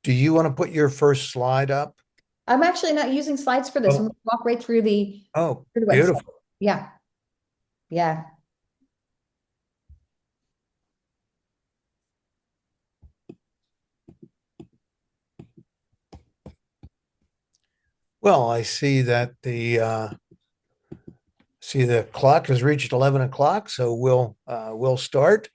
Do you want to put your first slide up? I'm actually not using slides for this. I'm going Oh, to walk right through oh, the website. beautiful. Yeah, yeah. Well, I see that the clock has reached 11 o'clock, so we'll start.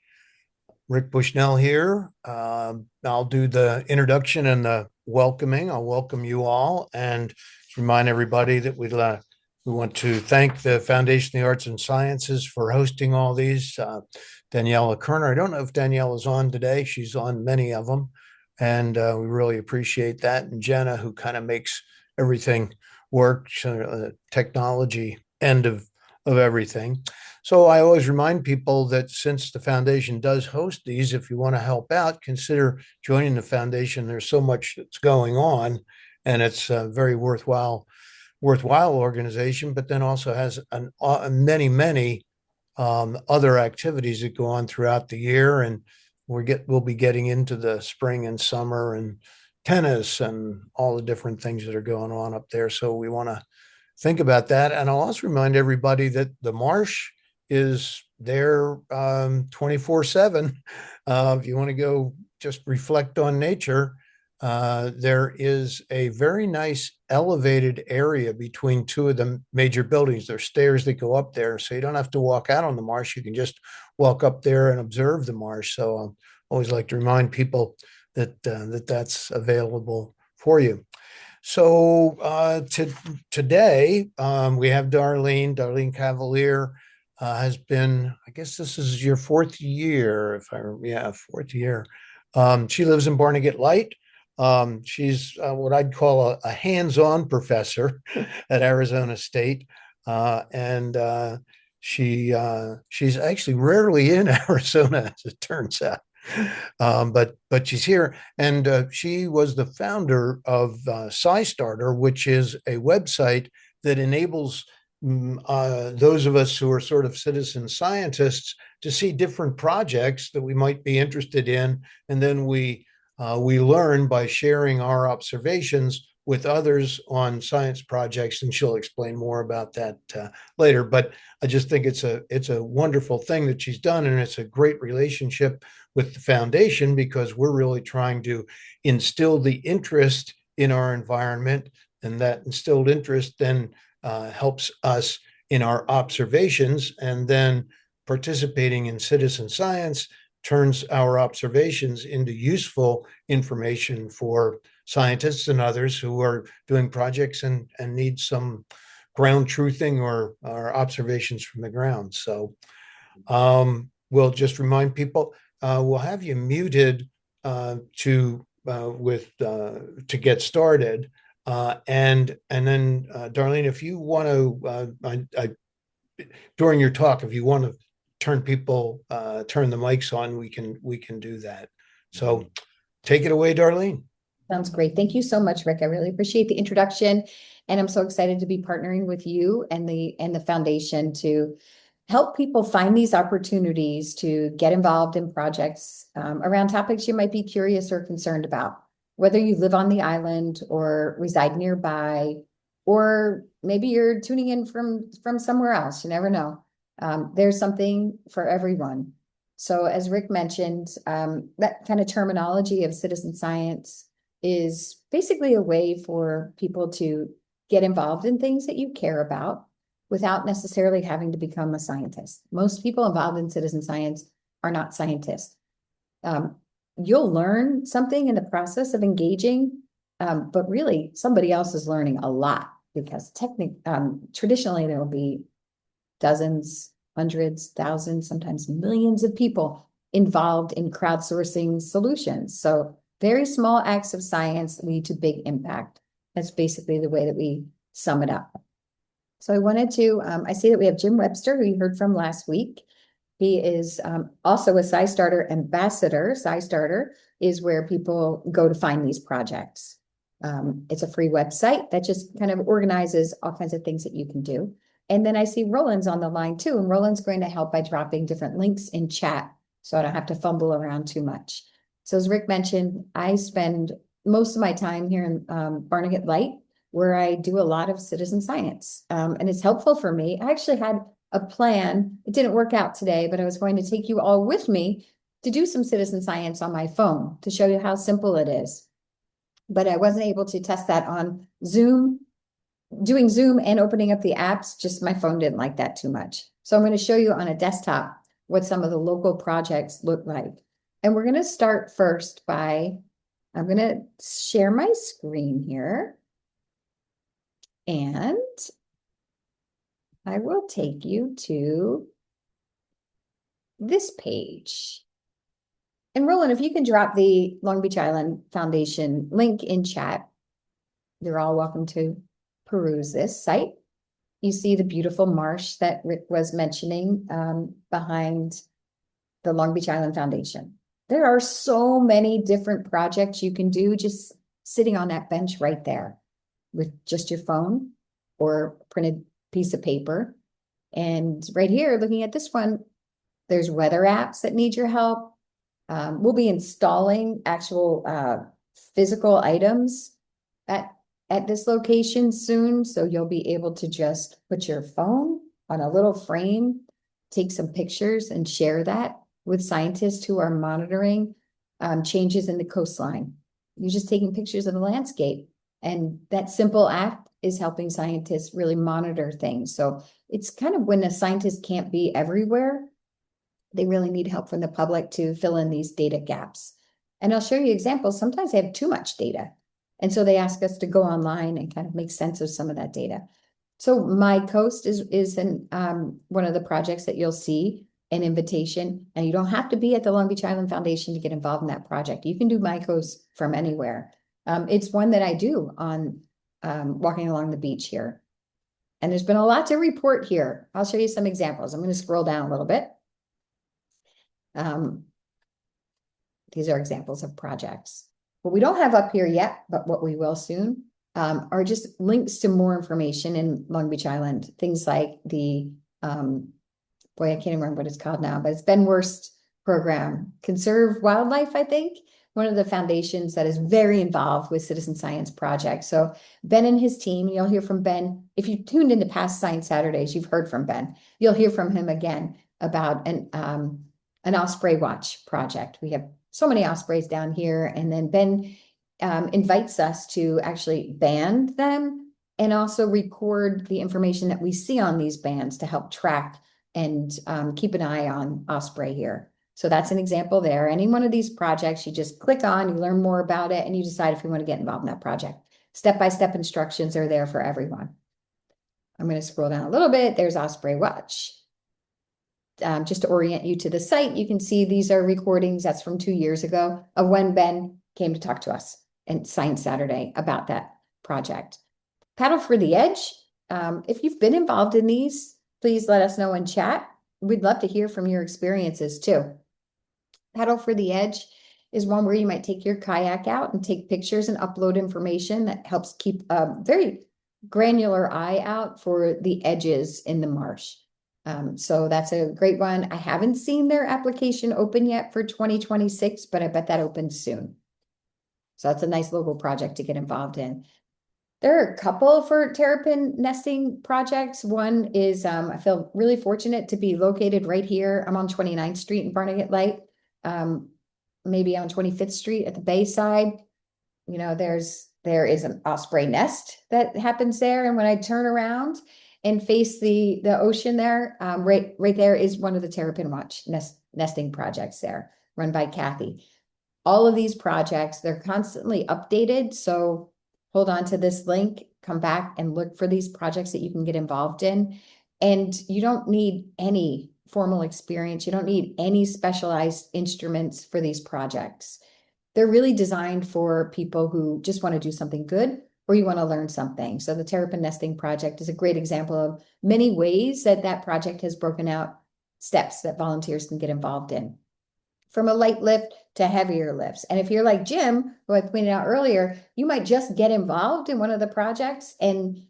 Rick Bushnell here. I'll do the introduction and the welcoming. I'll welcome you all and remind everybody that we want to thank the Foundation of the Arts and Sciences for hosting all these. Daniela Kerner, I don't know if Danielle is on today. She's on many of them, and we really appreciate that. And Jenna, who kind of makes everything work, technology end of everything. So I always remind people that since the foundation does host these, if you want to help out, consider joining the foundation. There's so much that's going on, and it's a very worthwhile organization. But then also has many other activities that go on throughout the year, and we'll be getting into the spring and summer and tennis and all the different things that are going on up there. So we want to think about that. And I'll also remind everybody that the marsh is there 24/7. If you want to go just reflect on nature, there is a very nice elevated area between two of the major buildings. There's stairs that go up there, so you don't have to walk out on the marsh. You can just walk up there and observe the marsh. So I always like to remind people that that's available for you. So today we have Darlene Cavalier has been, I guess this is your fourth year, yeah, fourth year. She lives in Barnegat Light. She's what I'd call a hands-on professor at Arizona State, and she's actually rarely in Arizona, as it turns out. But she's here, and she was the founder of SciStarter, which is a website that enables those of us who are sort of citizen scientists to see different projects that we might be interested in, and then we learn by sharing our observations with others on science projects, and she'll explain more about that later. But I just think it's a wonderful thing that she's done, and it's a great relationship with the foundation because we're really trying to instill the interest in our environment, and that instilled interest then helps us in our observations, and then participating in citizen science turns our observations into useful information for scientists and others who are doing projects and need some ground truthing or observations from the ground. So we'll just remind people, we'll have you muted to get started. And then Darlene, if you want to, during your talk, if you want to turn the mics on, we can do that. So take it away, Darlene. Sounds great. Thank you so much, Rick. I really appreciate the introduction, and I'm so excited to be partnering with you and the foundation to help people find these opportunities to get involved in projects around topics you might be curious or concerned about, whether you live on the island or reside nearby, or maybe you're tuning in from somewhere else. You never know. There's something for everyone. So as Rick mentioned, that kind of terminology of citizen science is basically a way for people to get involved in things that you care about without necessarily having to become a scientist. Most people involved in citizen science are not scientists. Um, you'll learn something in the process of engaging, but really somebody else is learning a lot because traditionally there will be dozens, hundreds, thousands, sometimes millions of people involved in crowdsourcing solutions. So very small acts of science lead to big impact. That's basically the way that we sum it up. So I wanted to, I see that we have Jim Webster, who you heard from last week. He is also a SciStarter ambassador. SciStarter is where people go to find these projects. It's a free website that just kind of organizes all kinds of things that you can do. And then I see Roland's on the line too, and Roland's going to help by dropping different links in chat so I don't have to fumble around too much. So as Rick mentioned, I spend most of my time here in Barnegat Light, where I do a lot of citizen science. And it's helpful for me. I actually had a plan. It didn't work out today, but I was going to take you all with me to do some citizen science on my phone to show you how simple it is. But I wasn't able to test that on Zoom. Doing Zoom and opening up the apps, just my phone didn't like that too much. So I'm going to show you on a desktop what some of the local projects look like. And we're going to start first by, I'm going to share my screen here. And I will take you to this page. And Roland, if you can drop the Long Beach Island Foundation link in chat, you're all welcome to peruse this site. You see the beautiful marsh that Rick was mentioning behind the Long Beach Island Foundation. There are so many different projects you can do just sitting on that bench right there with just your phone or printed piece of paper. And right here, looking at this one, there's weather apps that need your help. We'll be installing actual physical items at this location soon. So you'll be able to just put your phone on a little frame, take some pictures and share that with scientists who are monitoring changes in the coastline. You're just taking pictures of the landscape. And that simple act is helping scientists really monitor things. So it's kind of when a scientist can't be everywhere, they really need help from the public to fill in these data gaps. And I'll show you examples. Sometimes they have too much data. And so they ask us to go online and kind of make sense of some of that data. So My Coast is one of the projects that you'll see an invitation, and you don't have to be at the Long Beach Island Foundation to get involved in that project. You can do My Coast from anywhere. It's one that I do on walking along the beach here. And there's been a lot to report here. I'll show you some examples. I'm going to scroll down a little bit. These are examples of projects. What we don't have up here yet, but what we will soon, are just links to more information in Long Beach Island. Things like the, boy, I can't remember what it's called now, but it's Ben Worst program, Conserve Wildlife, I think, one of the foundations that is very involved with citizen science projects. So Ben and his team, you'll hear from Ben. If you tuned into past Science Saturdays, you've heard from Ben. You'll hear from him again about an osprey watch project. We have so many ospreys down here. And then Ben invites us to actually band them and also record the information that we see on these bands to help track and keep an eye on osprey here. So that's an example there. Any one of these projects, you just click on, you learn more about it, and you decide if you want to get involved in that project. Step-by-step instructions are there for everyone. I'm going to scroll down a little bit. There's Osprey Watch. Just to orient you to the site, you can see these are recordings. That's from 2 years ago of when Ben came to talk to us and Science Saturday about that project. Paddle for the Edge. If you've been involved in these, please let us know in chat. We'd love to hear from your experiences too. Paddle for the Edge is one where you might take your kayak out and take pictures and upload information that helps keep a very granular eye out for the edges in the marsh. So that's a great one. I haven't seen their application open yet for 2026, but I bet that opens soon. So that's a nice local project to get involved in. There are a couple for terrapin nesting projects. One is, I feel really fortunate to be located right here. I'm on 29th Street in Barnegat Light, maybe on 25th Street at the Bayside. You know, there is an osprey nest that happens there. And when I turn around and face the ocean there, right there is one of the Terrapin Watch nesting projects there, run by Kathy. All of these projects, they're constantly updated. So hold on to this link, come back and look for these projects that you can get involved in. And you don't need any formal experience. You don't need any specialized instruments for these projects. They're really designed for people who just want to do something good or you want to learn something. So the Terrapin Nesting Project is a great example of many ways that project has broken out steps that volunteers can get involved in, from a light lift to heavier lifts. And if you're like Jim, who I pointed out earlier, you might just get involved in one of the projects and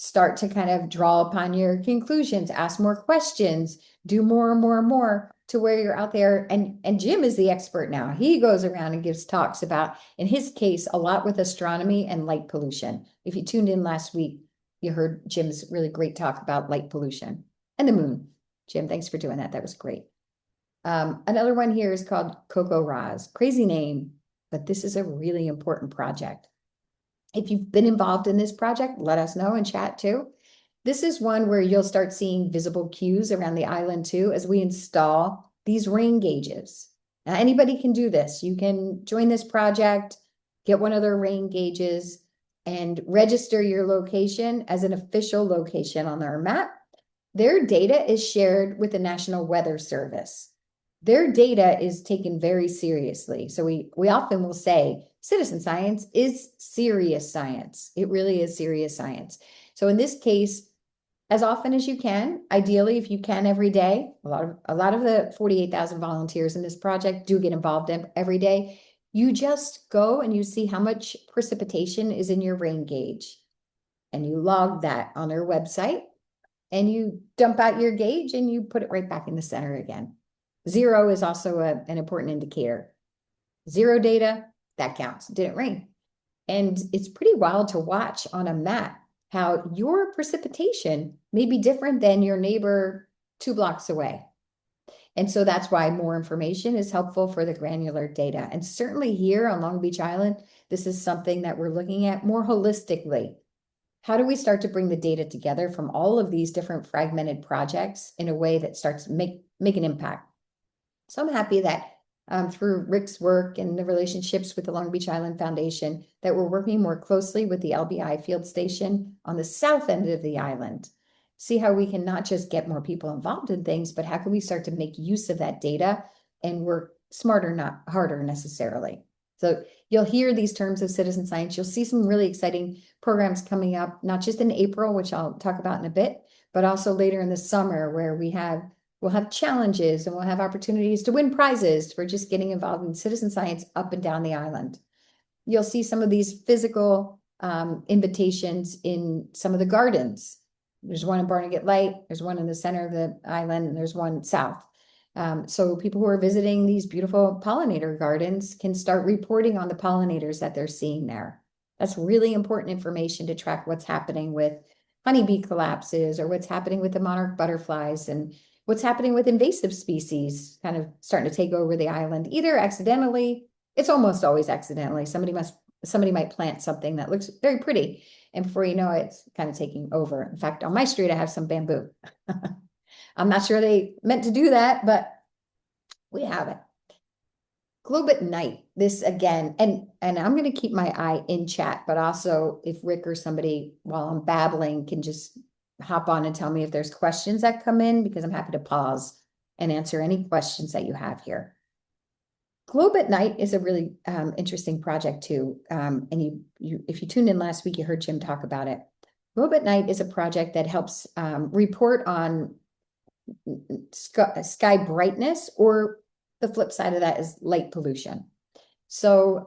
start to kind of draw upon your conclusions, ask more questions, do more and more and more to where you're out there. And Jim is the expert now. He goes around and gives talks about, in his case, a lot with astronomy and light pollution. If you tuned in last week, you heard Jim's really great talk about light pollution and the moon. Jim, thanks for doing that. That was great. Another one here is called Coco Raz. Crazy name, but this is a really important project. If you've been involved in this project, let us know in chat too. This is one where you'll start seeing visible cues around the island too, as we install these rain gauges. Now, anybody can do this. You can join this project, get one of their rain gauges, and register your location as an official location on their map. Their data is shared with the National Weather Service. Their data is taken very seriously. So we often will say citizen science is serious science. It really is serious science. So in this case, as often as you can, ideally, if you can every day, a lot of the 48,000 volunteers in this project do get involved in every day. You just go and you see how much precipitation is in your rain gauge, and you log that on their website, and you dump out your gauge and you put it right back in the center again. Zero is also an important indicator. Zero data, that counts. Didn't rain. And it's pretty wild to watch on a map how your precipitation may be different than your neighbor 2 blocks away. And so that's why more information is helpful for the granular data. And certainly here on Long Beach Island, this is something that we're looking at more holistically. How do we start to bring the data together from all of these different fragmented projects in a way that starts to make an impact? So I'm happy that through Rick's work and the relationships with the Long Beach Island Foundation, that we're working more closely with the LBI field station on the south end of the island. See how we can not just get more people involved in things, but how can we start to make use of that data and work smarter, not harder necessarily. So you'll hear these terms of citizen science. You'll see some really exciting programs coming up, not just in April, which I'll talk about in a bit, but also later in the summer, where we'll have challenges and we'll have opportunities to win prizes for just getting involved in citizen science up and down the island. You'll see some of these physical invitations in some of the gardens. There's one in Barnegat Light, there's one in the center of the island, and there's one south. So people who are visiting these beautiful pollinator gardens can start reporting on the pollinators that they're seeing there. That's really important information to track what's happening with honeybee collapses, or what's happening with the monarch butterflies, and what's happening with invasive species kind of starting to take over the island, either accidentally. It's almost always accidentally. Somebody might plant something that looks very pretty, and before you know it, it's kind of taking over. In fact, on my street, I have some bamboo. I'm not sure they meant to do that, but we have it. Globe at night, this again, and I'm going to keep my eye in chat, but also if Rick or somebody, while I'm babbling, can just hop on and tell me if there's questions that come in, because I'm happy to pause and answer any questions that you have here. Globe at Night is a really interesting project too. And if you tuned in last week, you heard Jim talk about it. Globe at Night is a project that helps report on sky brightness, or the flip side of that is light pollution. So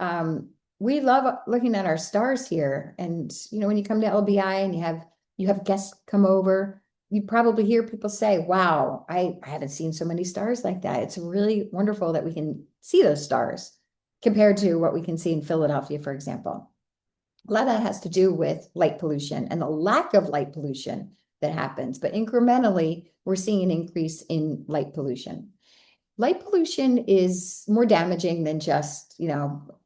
we love looking at our stars here. And, when you come to LBI and you have guests come over, you probably hear people say, wow, I haven't seen so many stars like that. It's really wonderful that we can see those stars compared to what we can see in Philadelphia, for example. A lot of that has to do with light pollution and the lack of light pollution that happens. But incrementally, we're seeing an increase in light pollution. Light pollution is more damaging than just,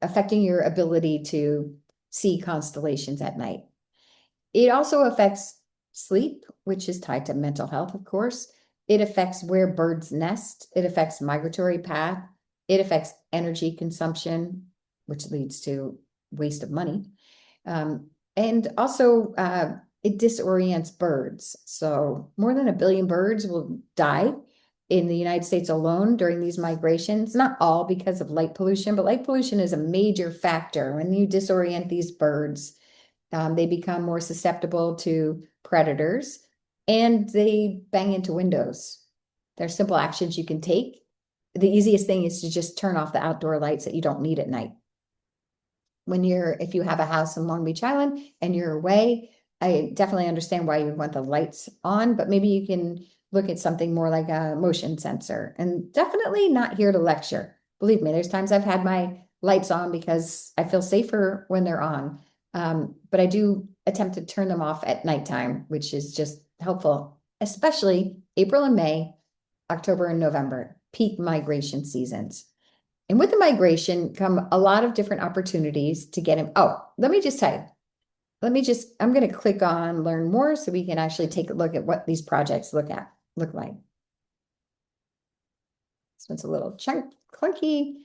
affecting your ability to see constellations at night. It also affects sleep, which is tied to mental health, of course. It affects where birds nest. It affects migratory path. It affects energy consumption, which leads to waste of money. And also, it disorients birds. So more than 1 billion birds will die in the United States alone during these migrations. Not all because of light pollution, but light pollution is a major factor. When you disorient these birds, they become more susceptible to predators, and they bang into windows. There are simple actions you can take. The easiest thing is to just turn off the outdoor lights that you don't need at night. If you have a house in Long Beach Island and you're away, I definitely understand why you want the lights on, but maybe you can look at something more like a motion sensor, and definitely not here to lecture. Believe me, there's times I've had my lights on because I feel safer when they're on. But I do attempt to turn them off at nighttime, which is just helpful, especially April and May, October and November, peak migration seasons. And with the migration come a lot of different opportunities to get him. Oh, let me just tell you, I'm going to click on learn more so we can actually take a look at what these projects look like. This one's a little clunky.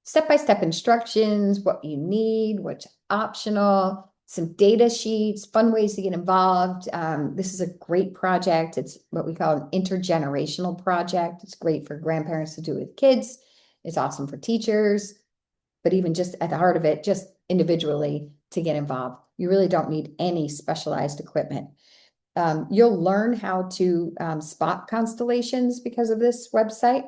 Step-by-step instructions, what you need, what's optional, some data sheets, fun ways to get involved. This is a great project. It's what we call an intergenerational project. It's great for grandparents to do with kids. It's awesome for teachers, but even just at the heart of it, just individually to get involved. You really don't need any specialized equipment. You'll learn how to spot constellations because of this website.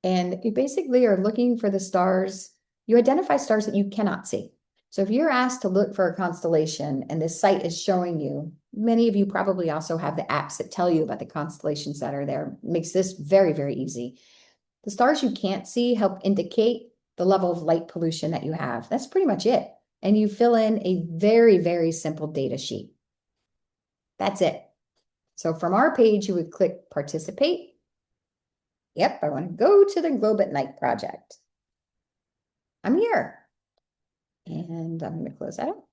And you basically are looking for the stars. You identify stars that you cannot see. So if you're asked to look for a constellation and this site is showing you, many of you probably also have the apps that tell you about the constellations that are there. It makes this very, very easy. The stars you can't see help indicate the level of light pollution that you have. That's pretty much it. And you fill in a very, very simple data sheet. That's it. So from our page, you would click participate. Yep, I want to go to the Globe at Night project. I'm here. And I'm going to close that out.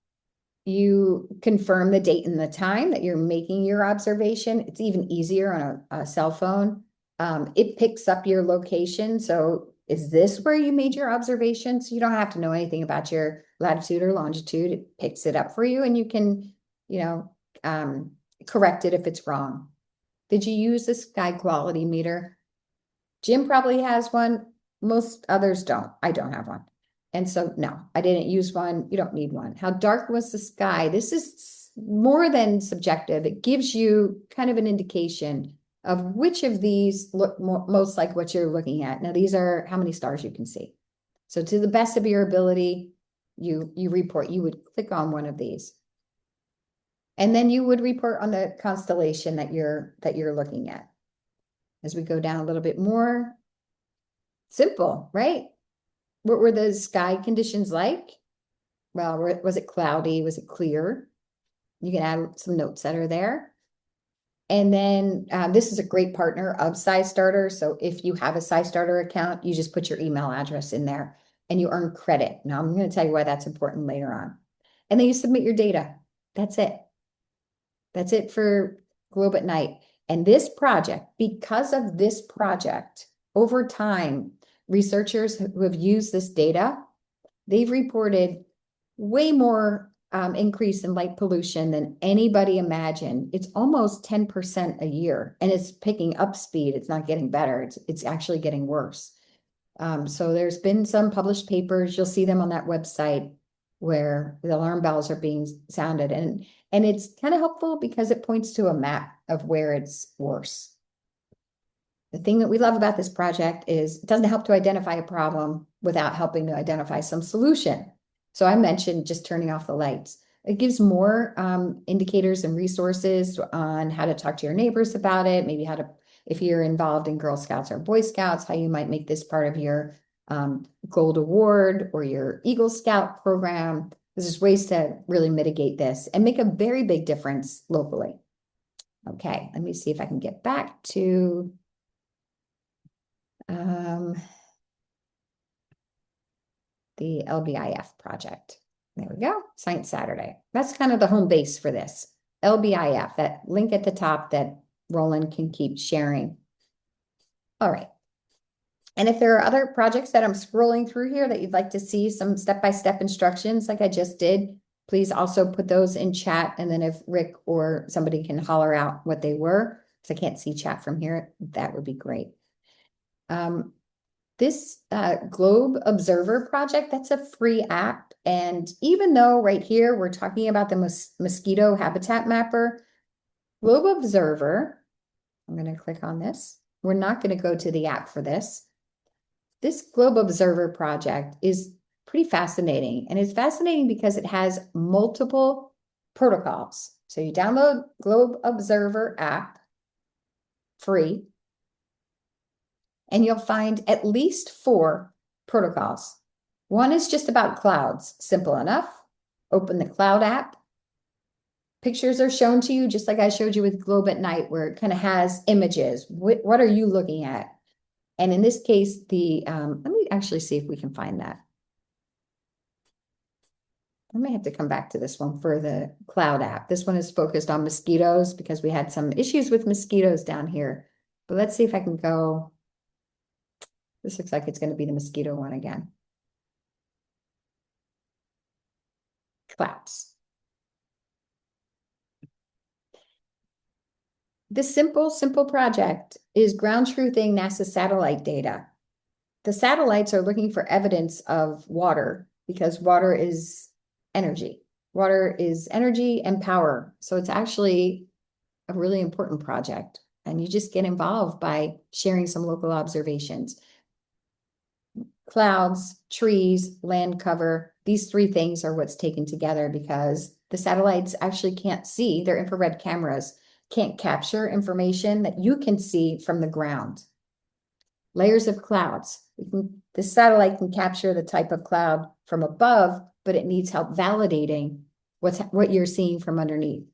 You confirm the date and the time that you're making your observation. It's even easier on a cell phone. It picks up your location. So is this where you made your observation? So you don't have to know anything about your latitude or longitude. It picks it up for you and you can, correct it if it's wrong. Did you use the sky quality meter? Jim probably has one. Most others don't. I don't have one. And so, no, I didn't use one. You don't need one. How dark was the sky? This is more than subjective. It gives you kind of an indication of which of these look most like what you're looking at. Now, these are how many stars you can see. So to the best of your ability, you report. You would click on one of these. And then you would report on the constellation that you're looking at. As we go down a little bit more, simple, right? What were the sky conditions like? Well, was it cloudy? Was it clear? You can add some notes that are there. And then this is a great partner of SciStarter. So if you have a SciStarter account, you just put your email address in there and you earn credit. Now I'm going to tell you why that's important later on. And then you submit your data. That's it. That's it for Globe at Night. And this project, because of this project, over time, researchers who have used this data, they've reported way more increase in light pollution than anybody imagined. It's almost 10% a year, and it's picking up speed. It's not getting better. It's actually getting worse. So there's been some published papers. You'll see them on that website where the alarm bells are being sounded. And it's kind of helpful because it points to a map of where it's worse. The thing that we love about this project is it doesn't help to identify a problem without helping to identify some solution. So I mentioned just turning off the lights. It gives more indicators and resources on how to talk to your neighbors about it, maybe how to, if you're involved in Girl Scouts or Boy Scouts, how you might make this part of your Gold Award or your Eagle Scout program. There's just ways to really mitigate this and make a very big difference locally. Okay, let me see if I can get back to the LBIF project. There we go, Science Saturday. That's kind of the home base for this. LBIF, that link at the top that Roland can keep sharing. All right. And if there are other projects that I'm scrolling through here that you'd like to see some step-by-step instructions like I just did, please also put those in chat. And then if Rick or somebody can holler out what they were, because I can't see chat from here, that would be great. This Globe Observer project, that's a free app. And even though right here we're talking about the mosquito habitat mapper, Globe Observer, I'm going to click on this. We're not going to go to the app for this. This Globe Observer project is pretty fascinating. And it's fascinating because it has multiple protocols. So you download Globe Observer app, free, and you'll find at least 4 protocols. One is just about clouds, simple enough. Open the cloud app. Pictures are shown to you, just like I showed you with Globe at Night, where it kind of has images. What are you looking at? And in this case, let me actually see if we can find that. I may have to come back to this one for the cloud app. This one is focused on mosquitoes because we had some issues with mosquitoes down here. But let's see if I can go. This looks like it's going to be the mosquito one again. Clouds. This simple project is ground truthing NASA satellite data. The satellites are looking for evidence of water because water is energy. Water is energy and power. So it's actually a really important project. And you just get involved by sharing some local observations. Clouds, trees, land cover, these 3 things are what's taken together because the satellites actually can't see, their infrared cameras can't capture information that you can see from the ground. Layers of clouds. The satellite can capture the type of cloud from above, but it needs help validating what you're seeing from underneath.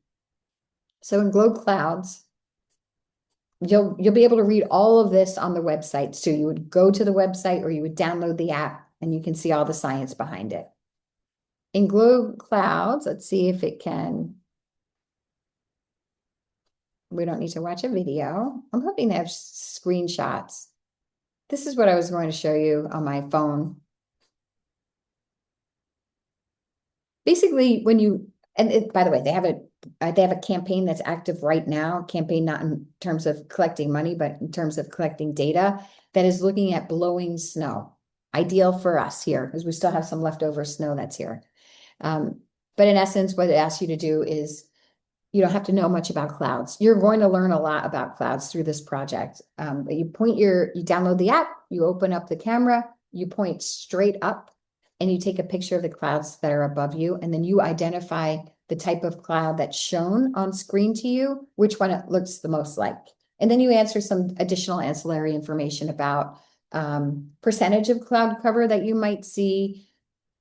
So in Globe Clouds, you'll be able to read all of this on the website. So you would go to the website or you would download the app and you can see all the science behind it. In Globe Clouds, let's see if it can. We don't need to watch a video. I'm hoping to have screenshots. This is what I was going to show you on my phone. Basically, by the way, they have a campaign that's active right now, campaign not in terms of collecting money, but in terms of collecting data that is looking at blowing snow. Ideal for us here because we still have some leftover snow that's here. But in essence, what it asks you to do is you don't have to know much about clouds. You're going to learn a lot about clouds through this project. But you download the app, you open up the camera, you point straight up, and you take a picture of the clouds that are above you, and then you identify the type of cloud that's shown on screen to you, which one it looks the most like. And then you answer some additional ancillary information about percentage of cloud cover that you might see.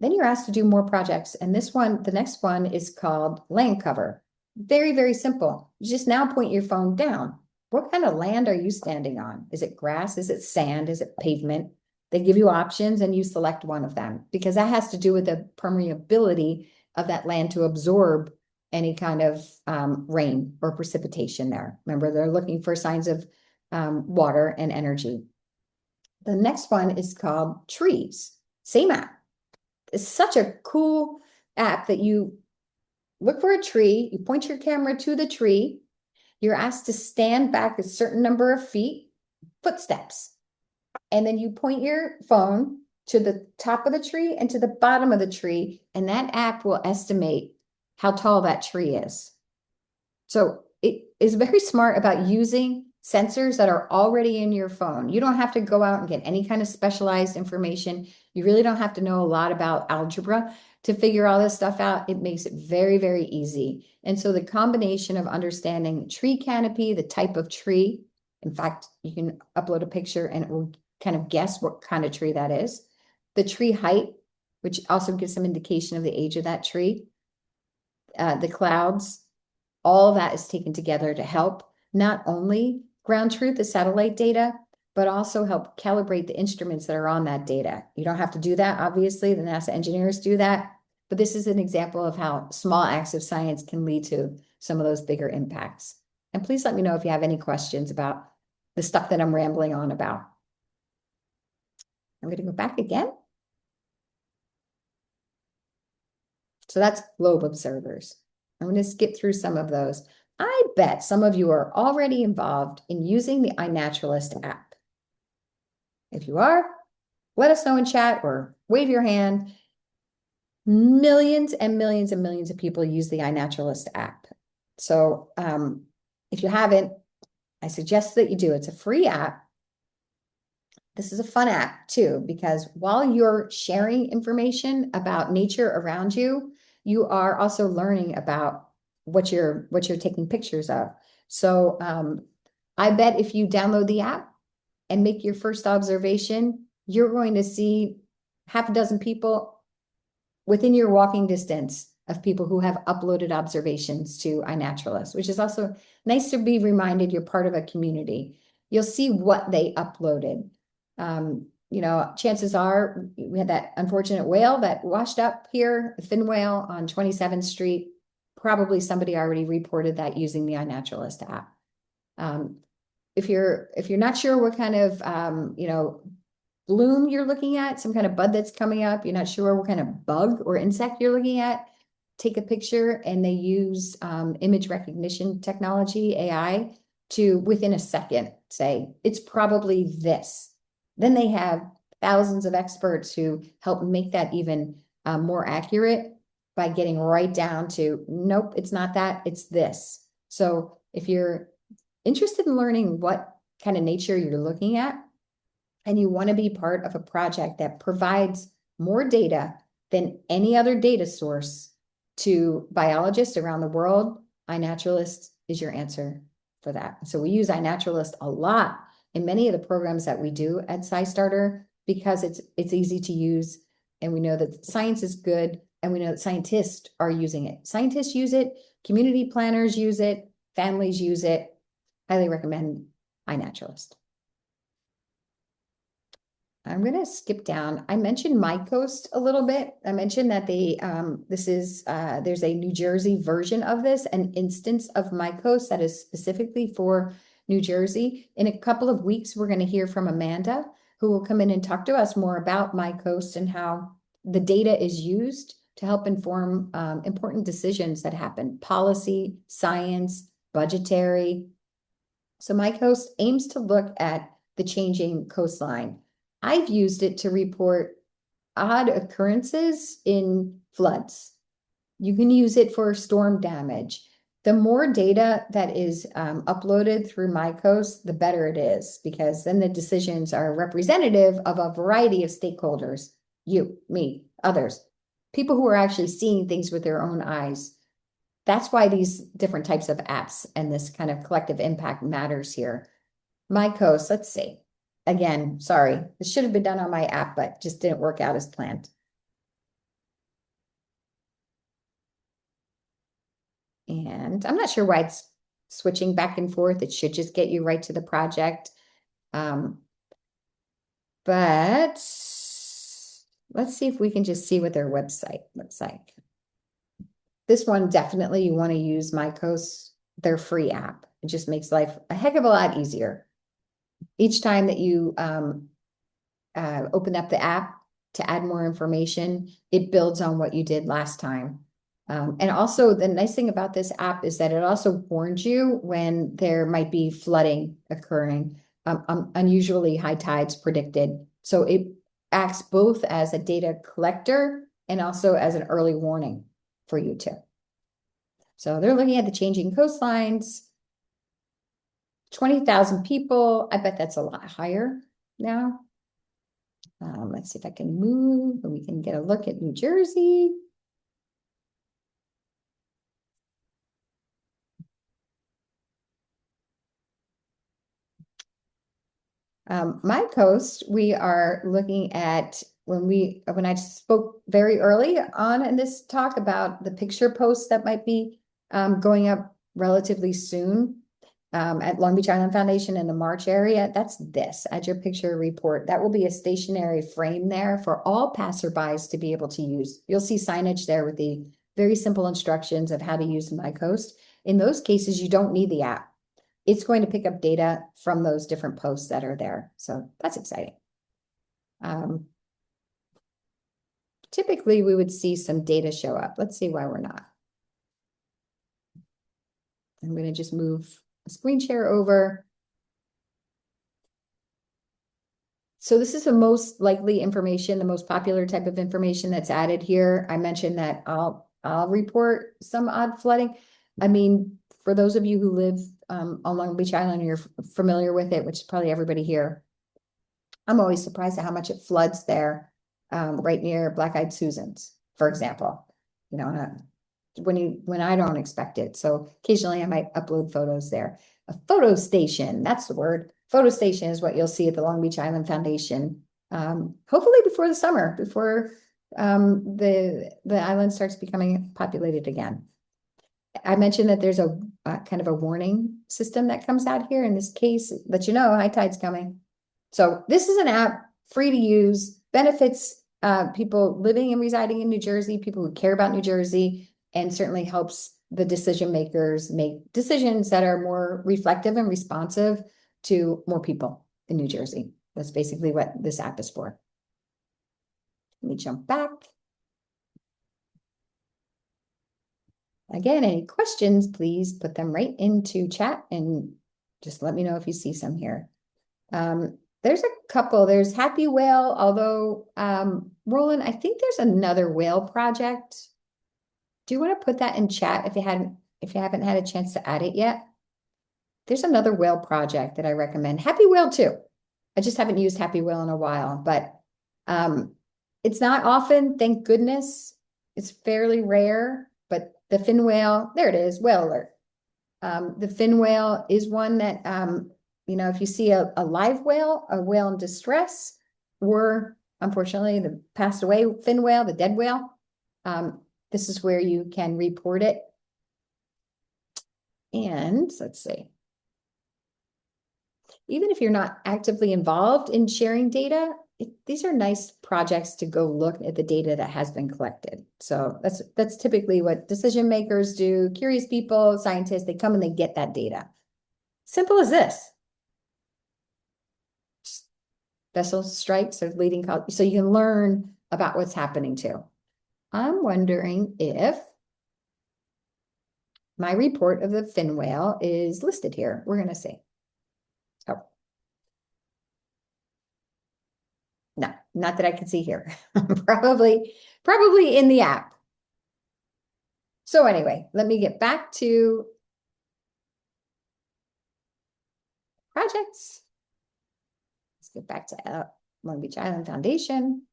Then you're asked to do more projects. And the next one is called land cover. Very, very simple. You just now point your phone down. What kind of land are you standing on? Is it grass? Is it sand? Is it pavement? They give you options and you select one of them because that has to do with the permeability of that land to absorb any kind of rain or precipitation there. Remember, they're looking for signs of water and energy. The next one is called trees. Same app. It's such a cool app that you look for a tree, you point your camera to the tree, you're asked to stand back a certain number of feet, footsteps. And then you point your phone to the top of the tree and to the bottom of the tree, and that app will estimate how tall that tree is. So it is very smart about using sensors that are already in your phone. You don't have to go out and get any kind of specialized information. You really don't have to know a lot about algebra to figure all this stuff out. It makes it very, very easy. And so the combination of understanding tree canopy, the type of tree, in fact, you can upload a picture and it will kind of guess what kind of tree that is. The tree height, which also gives some indication of the age of that tree. The clouds, all of that is taken together to help not only ground truth the satellite data, but also help calibrate the instruments that are on that data. You don't have to do that, obviously, the NASA engineers do that, but this is an example of how small acts of science can lead to some of those bigger impacts. And please let me know if you have any questions about the stuff that I'm rambling on about. I'm going to go back again. So that's globe observers. I'm going to skip through some of those. I bet some of you are already involved in using the iNaturalist app. If you are, let us know in chat or wave your hand. Millions and millions and millions of people use the iNaturalist app. So if you haven't, I suggest that you do. It's a free app. This is a fun app too, because while you're sharing information about nature around you, you are also learning about what you're taking pictures of. So I bet if you download the app and make your first observation, you're going to see half a dozen people within your walking distance of people who have uploaded observations to iNaturalist, which is also nice to be reminded you're part of a community. You'll see what they uploaded. Chances are we had that unfortunate whale that washed up here, the fin whale on 27th Street. Probably somebody already reported that using the iNaturalist app. If you're not sure what kind of bloom you're looking at, some kind of bud that's coming up, you're not sure what kind of bug or insect you're looking at, take a picture, and they use image recognition technology, AI, to within a second say, it's probably this. Then they have thousands of experts who help make that even more accurate by getting right down to, nope, it's not that, it's this. So if you're interested in learning what kind of nature you're looking at, and you want to be part of a project that provides more data than any other data source to biologists around the world, iNaturalist is your answer for that. So we use iNaturalist a lot in many of the programs that we do at SciStarter because it's easy to use, and we know that science is good, and we know that scientists are using it. Scientists use it, community planners use it, families use it. Highly recommend iNaturalist. I'm going to skip down. I mentioned MyCoast a little bit. I mentioned that there's a New Jersey version of this, an instance of MyCoast that is specifically for New Jersey. In a couple of weeks, we're going to hear from Amanda, who will come in and talk to us more about MyCoast and how the data is used to help inform important decisions that happen, policy, science, budgetary. So MyCoast aims to look at the changing coastline. I've used it to report odd occurrences in floods. You can use it for storm damage. The more data that is uploaded through MyCoast, the better it is, because then the decisions are representative of a variety of stakeholders, you, me, others, people who are actually seeing things with their own eyes. That's why these different types of apps and this kind of collective impact matters here. MyCoast, let's see. Again, sorry, this should have been done on my app, but just didn't work out as planned. And I'm not sure why it's switching back and forth. It should just get you right to the project. But let's see if we can just see what their website looks like. This one, definitely you want to use MyCoast, their free app. It just makes life a heck of a lot easier. Each time that you open up the app to add more information, it builds on what you did last time. And also the nice thing about this app is that it also warns you when there might be flooding occurring, unusually high tides predicted. So it acts both as a data collector and also as an early warning for you too. So they're looking at the changing coastlines. 20,000 people. I bet that's a lot higher now. Let's see if I can move and we can get a look at New Jersey. MyCoast, we are looking at when I spoke very early on in this talk about the picture posts that might be going up relatively soon. At Long Beach Island Foundation in the March area, that's this, Add Your Picture Report. That will be a stationary frame there for all passerbys to be able to use. You'll see signage there with the very simple instructions of how to use MyCoast. In those cases, you don't need the app. It's going to pick up data from those different posts that are there. So that's exciting. Typically, we would see some data show up. Let's see why we're not. I'm going to just move a screen share over. So this is the most likely information, the most popular type of information that's added here. I mentioned that I'll report some odd flooding. I mean, for those of you who live on Long Beach Island, you're familiar with it, which is probably everybody here. I'm always surprised at how much it floods there, right near Black-Eyed Susan's, for example. You know, when I don't expect it. So occasionally I might upload photos there. A photo station, that's the word. Photo station is what you'll see at the Long Beach Island Foundation. Hopefully before the summer, before the island starts becoming populated again. I mentioned that there's a kind of a warning system that comes out here in this case, let you know high tide's coming. So this is an app free to use, benefits people living and residing in New Jersey, people who care about New Jersey, and certainly helps the decision makers make decisions that are more reflective and responsive to more people in New Jersey. That's basically what this app is for. Let me jump back. Again, any questions, please put them right into chat and just let me know if you see some here. There's a couple. There's Happy Whale, although Roland, I think there's another whale project. Do you want to put that in chat if you haven't had a chance to add it yet? There's another whale project that I recommend. Happy Whale too. I just haven't used Happy Whale in a while, but it's not often, thank goodness. It's fairly rare, but the fin whale, there it is, whale alert. The fin whale is one that, if you see a live whale, a whale in distress, or unfortunately the passed away fin whale, the dead whale, this is where you can report it. And let's see. Even if you're not actively involved in sharing data, these are nice projects to go look at the data that has been collected. So that's typically what decision makers do. Curious people, scientists, they come and they get that data. Simple as this. Just vessel strikes or leading cause, so you can learn about what's happening too. I'm wondering if my report of the fin whale is listed here. We're going to see. Oh. No, not that I can see here. Probably in the app. So anyway, let me get back to projects. Let's get back to Long Beach Island Foundation.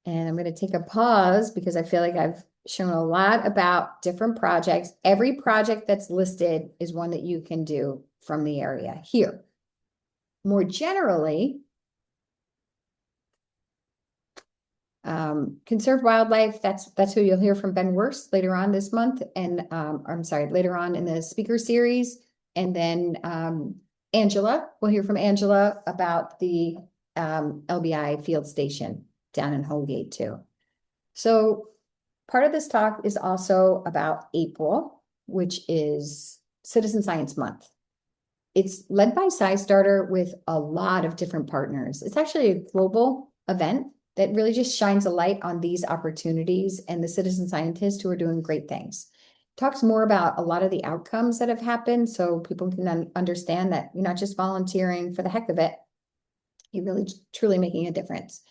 And I'm going to take a pause because I feel like I've shown a lot about different projects. Every project that's listed is one that you can do from the area here. More generally, conserve wildlife, that's who you'll hear from Ben Wurst later on this month, and I'm sorry, later on in the speaker series. And then Angela, we'll hear from Angela about the LBI field station down in Holgate too. So part of this talk is also about April, which is Citizen Science Month. It's led by SciStarter with a lot of different partners. It's actually a global event that really just shines a light on these opportunities and the citizen scientists who are doing great things. Talks more about a lot of the outcomes that have happened so people can understand that you're not just volunteering for the heck of it. You're really truly making a difference.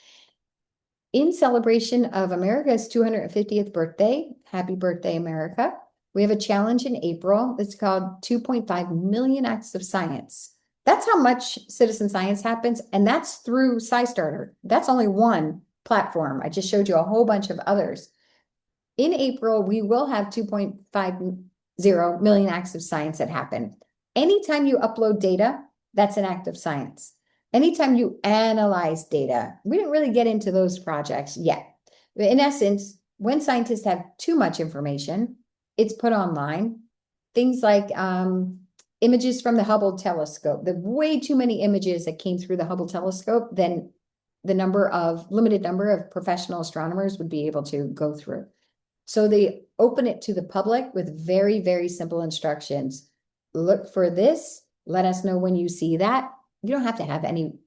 In celebration of America's 250th birthday, happy birthday, America, we have a challenge in April that's called 2.5 million acts of science. That's how much citizen science happens, and that's through SciStarter. That's only one platform. I just showed you a whole bunch of others. In April, we will have 2.50 million acts of science that happen. Anytime you upload data, that's an act of science. Anytime you analyze data, we didn't really get into those projects yet. In essence, when scientists have too much information, it's put online. Things like images from the Hubble telescope, the way too many images that came through the Hubble telescope, then the limited number of professional astronomers would be able to go through. So they open it to the public with very, very simple instructions. Look for this. Let us know when you see that. You don't have to have any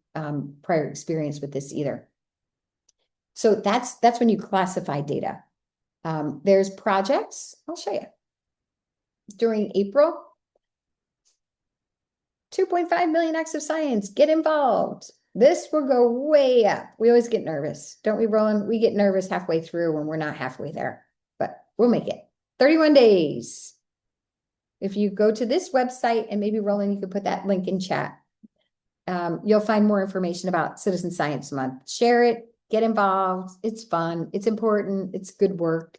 prior experience with this either. So that's when you classify data. There's projects. I'll show you. During April, 2.5 million acts of science. Get involved. This will go way up. We always get nervous. Don't we, Roland? We get nervous halfway through when we're not halfway there. But we'll make it. 31 days. If you go to this website, and maybe Roland, you could put that link in chat. You'll find more information about Citizen Science Month. Share it, get involved. It's fun. It's important. It's good work.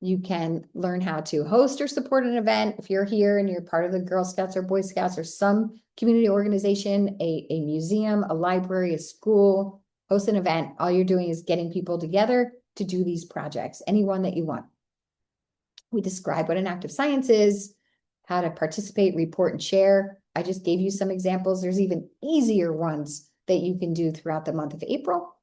You can learn how to host or support an event. If you're here and you're part of the Girl Scouts or Boy Scouts or some community organization, a museum, a library, a school, host an event. All you're doing is getting people together to do these projects, any one that you want. We describe what an active science is, how to participate, report, and share. I just gave you some examples. There's even easier ones that you can do throughout the month of April.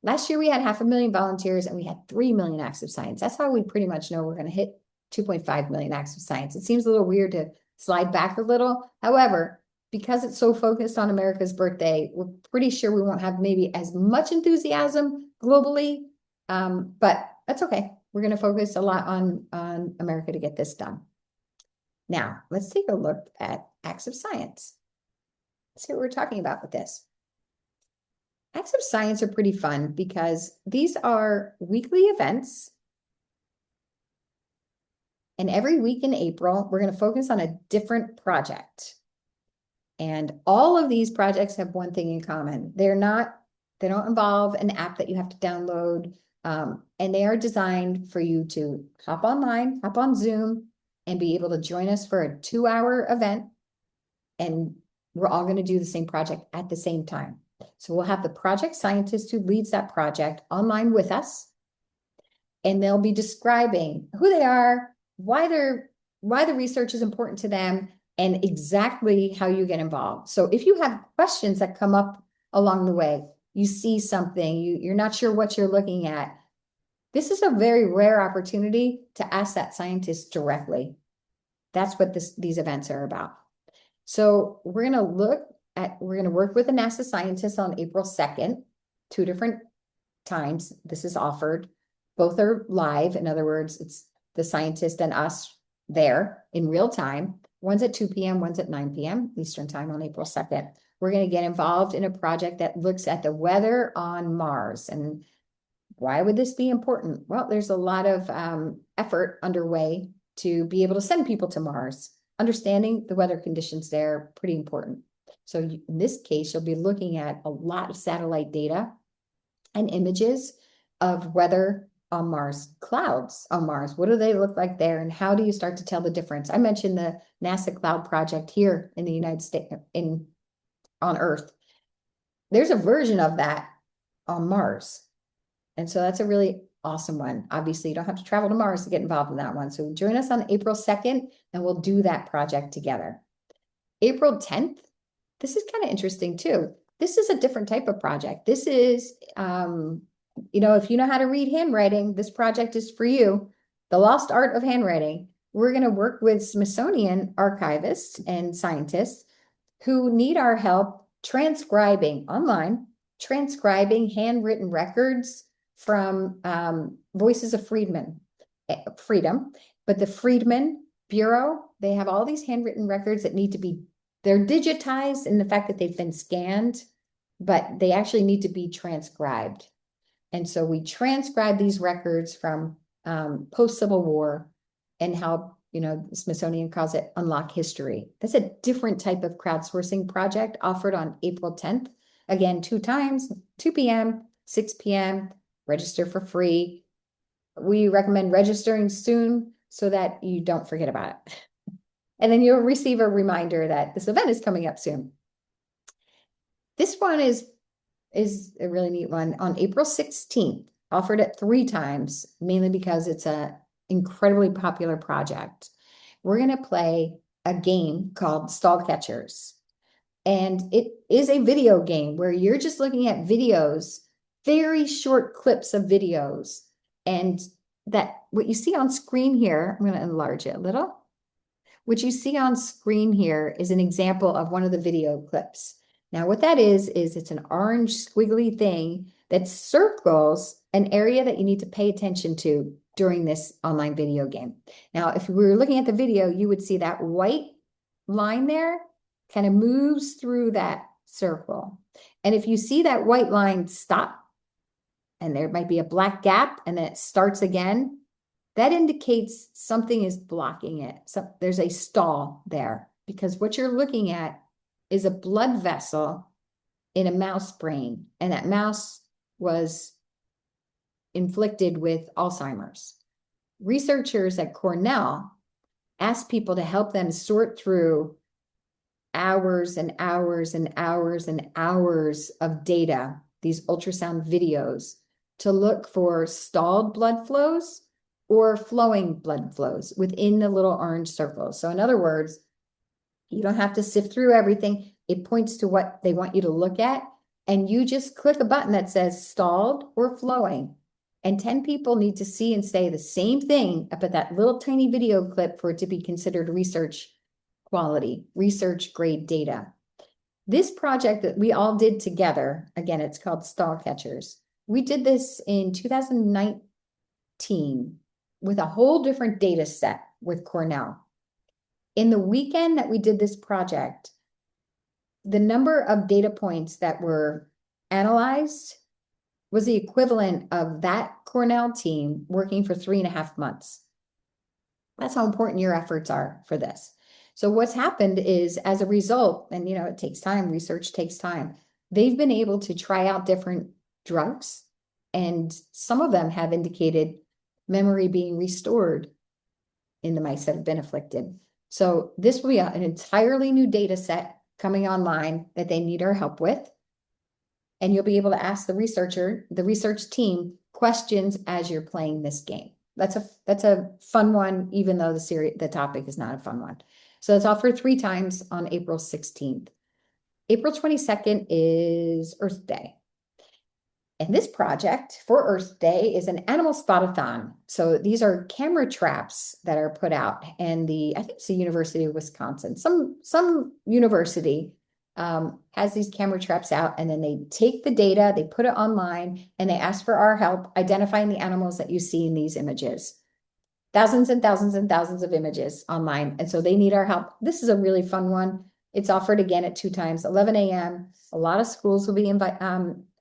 Last year, we had 500,000 volunteers and we had 3 million acts of science. That's how we pretty much know we're going to hit 2.5 million acts of science. It seems a little weird to slide back a little. However, because it's so focused on America's birthday, we're pretty sure we won't have maybe as much enthusiasm globally, but that's okay. We're going to focus a lot on America to get this done. Now, let's take a look at acts of science. Let's see what we're talking about with this. Acts of science are pretty fun because these are weekly events. And every week in April, we're going to focus on a different project. And all of these projects have one thing in common. They don't involve an app that you have to download. And they are designed for you to hop online, hop on Zoom, and be able to join us for a 2-hour event. And we're all going to do the same project at the same time. So we'll have the project scientist who leads that project online with us, and they'll be describing who they are, why the research is important to them, and exactly how you get involved. So if you have questions that come up along the way, you see something, you're not sure what you're looking at, this is a very rare opportunity to ask that scientist directly. That's what these events are about. So we're going to work with a NASA scientist on April 2nd, 2 different times. This is offered. Both are live. In other words, it's the scientist and us there in real time. One's at 2 p.m., one's at 9 p.m. Eastern time on April 2nd. We're going to get involved in a project that looks at the weather on Mars. And why would this be important? Well, there's a lot of effort underway to be able to send people to Mars. Understanding the weather conditions there, pretty important. So in this case, you'll be looking at a lot of satellite data and images of weather on Mars, clouds on Mars. What do they look like there? And how do you start to tell the difference? I mentioned the NASA Cloud Project here in the United States, on Earth. There's a version of that on Mars. And so that's a really awesome one. Obviously, you don't have to travel to Mars to get involved in that one. So join us on April 2nd, and we'll do that project together. April 10th, this is kind of interesting too. This is a different type of project. This is, if you know how to read handwriting, this project is for you. The Lost Art of Handwriting. We're going to work with Smithsonian archivists and scientists who need our help transcribing handwritten records from Voices of Freedom. But the Freedmen Bureau, they have all these handwritten records that they're digitized in the fact that they've been scanned, but they actually need to be transcribed. And so we transcribe these records from post-Civil War and how, Smithsonian calls it Unlock History. That's a different type of crowdsourcing project offered on April 10th. Again, 2 times, 2 p.m., 6 p.m., register for free. We recommend registering soon so that you don't forget about it. And then you'll receive a reminder that this event is coming up soon. This one is a really neat one. On April 16th, offered it 3 times, mainly because it's an incredibly popular project. We're going to play a game called Stall Catchers. And it is a video game where you're just looking at videos, very short clips of videos. And that what you see on screen here, I'm going to enlarge it a little. What you see on screen here is an example of one of the video clips. Now, what that is it's an orange squiggly thing that circles an area that you need to pay attention to during this online video game. Now, if we were looking at the video, you would see that white line there kind of moves through that circle. And if you see that white line stop, and there might be a black gap, and then it starts again, that indicates something is blocking it. So there's a stall there, because what you're looking at is a blood vessel in a mouse brain. And that mouse was inflicted with Alzheimer's. Researchers at Cornell asked people to help them sort through hours and hours and hours and hours of data, these ultrasound videos, to look for stalled blood flows or flowing blood flows within the little orange circles. So in other words, you don't have to sift through everything. It points to what they want you to look at, and you just click a button that says stalled or flowing. And 10 people need to see and say the same thing about that little tiny video clip for it to be considered research quality, research grade data. This project that we all did together, again, it's called Stall Catchers. We did this in 2019 with a whole different data set with Cornell. In the weekend that we did this project, the number of data points that were analyzed was the equivalent of that Cornell team working for 3.5 months. That's how important your efforts are for this. So what's happened is, as a result, and it takes time, research takes time, they've been able to try out different drugs, and some of them have indicated memory being restored in the mice that have been afflicted. So this will be an entirely new data set coming online that they need our help with. And you'll be able to ask the research team questions as you're playing this game. That's a fun one, even though the topic is not a fun one. So it's offered 3 times on April 16th. April 22nd is Earth Day. And this project for Earth Day is an animal spot-a-thon. So these are camera traps that are put out, and I think it's the University of Wisconsin. Some university has these camera traps out, and then they take the data, they put it online, and they ask for our help identifying the animals that you see in these images. Thousands and thousands and thousands of images online. And so they need our help. This is a really fun one. It's offered again at 2 times, 11 a.m. A lot of schools will be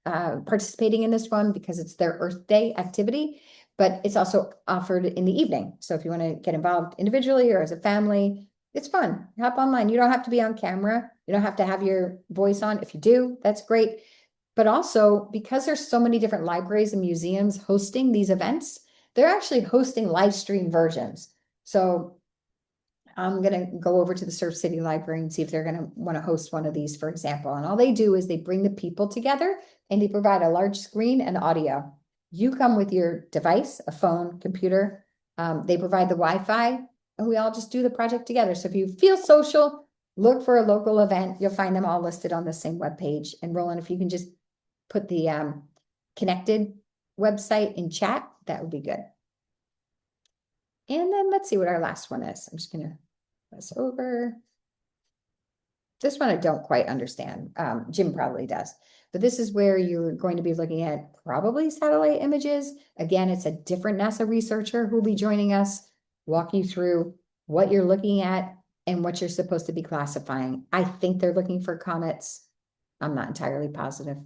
participating in this one because it's their Earth Day activity, but it's also offered in the evening. So if you want to get involved individually or as a family, it's fun. Hop online. You don't have to be on camera. You don't have to have your voice on. If you do, that's great. But also, because there's so many different libraries and museums hosting these events, they're actually hosting live stream versions. So I'm going to go over to the Surf City Library and see if they're going to want to host one of these, for example. And all they do is they bring the people together and they provide a large screen and audio. You come with your device, a phone, computer. They provide the Wi-Fi, and we all just do the project together. So if you feel social, look for a local event. You'll find them all listed on the same webpage. And Roland, if you can just put the connected website in chat, that would be good. And then let's see what our last one is. I'm just going to press over. This one I don't quite understand. Jim probably does. But this is where you're going to be looking at probably satellite images. Again, it's a different NASA researcher who will be joining us, walk you through what you're looking at and what you're supposed to be classifying. I think they're looking for comets. I'm not entirely positive.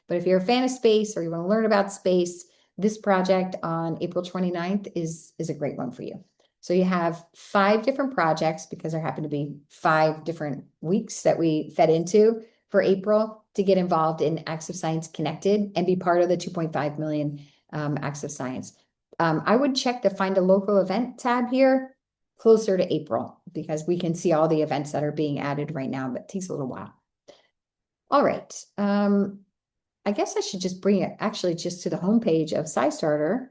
But if you're a fan of space or you want to learn about space, this project on April 29th is a great one for you. So you have 5 different projects, because there happen to be 5 different weeks that we fed into for April to get involved in Acts of Science Connected and be part of the 2.5 million Acts of Science. I would check the Find a Local Event tab here closer to April, because we can see all the events that are being added right now, but it takes a little while. All right. I guess I should just bring it actually just to the homepage of SciStarter.